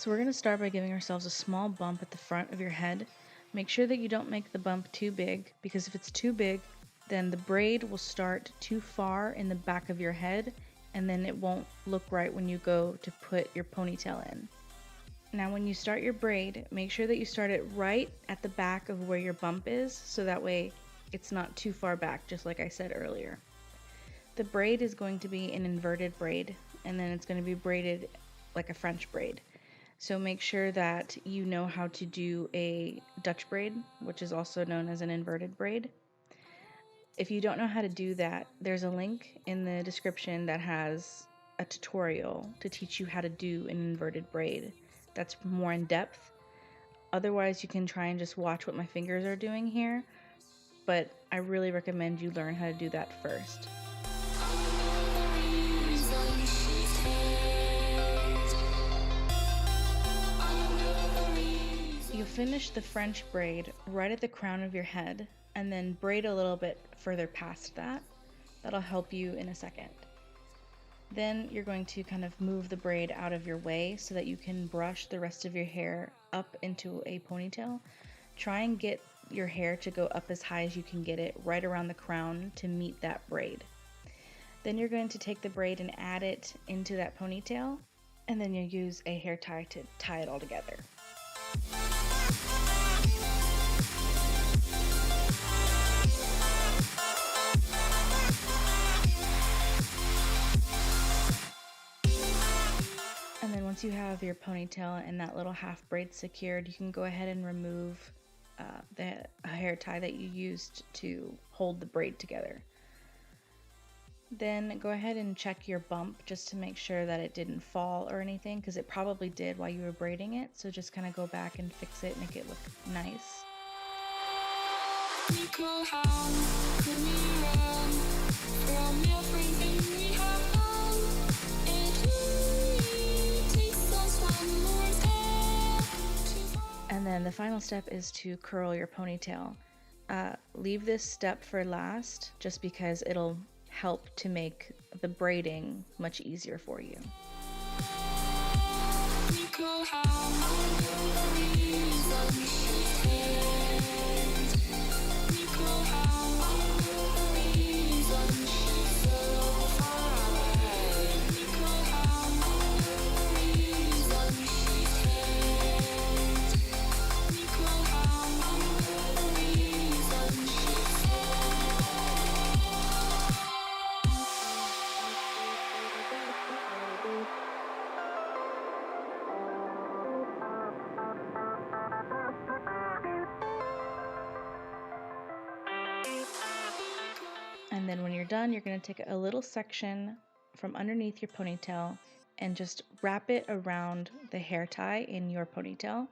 So we're going to start by giving ourselves a small bump at the front of your head. Make sure that you don't make the bump too big, because if it's too big, then the braid will start too far in the back of your head, and then it won't look right when you go to put your ponytail in. Now when you start your braid, make sure that you start it right at the back of where your bump is, so that way it's not too far back, just like I said earlier. The braid is going to be an inverted braid, and then it's going to be braided like a French braid. So make sure that you know how to do a Dutch braid, which is also known as an inverted braid. If you don't know how to do that, there's a link in the description that has a tutorial to teach you how to do an inverted braid that's more in depth. Otherwise, you can try and just watch what my fingers are doing here, but I really recommend you learn how to do that first. You'll finish the French braid right at the crown of your head and then braid a little bit further past that. That'll help you in a second. Then you're going to kind of move the braid out of your way so that you can brush the rest of your hair up into a ponytail. Try and get your hair to go up as high as you can get it, right around the crown to meet that braid. Then you're going to take the braid and add it into that ponytail, and then you'll use a hair tie to tie it all together. And then once you have your ponytail and that little half braid secured, you can go ahead and remove the hair tie that you used to hold the braid together. Then go ahead and check your bump just to make sure that it didn't fall or anything, because it probably did while you were braiding it. So just kind of go back and fix it, make it look nice. And then the final step is to curl your ponytail. Leave this step for last just because it'll help to make the braiding much easier for you. And then when you're done, you're going to take a little section from underneath your ponytail and just wrap it around the hair tie in your ponytail,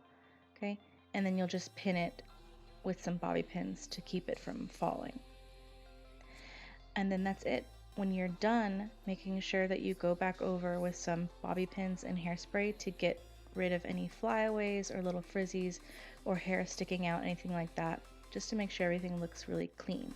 okay? And then you'll just pin it with some bobby pins to keep it from falling. And then that's it. When you're done, making sure that you go back over with some bobby pins and hairspray to get rid of any flyaways or little frizzies or hair sticking out, anything like that, just to make sure everything looks really clean.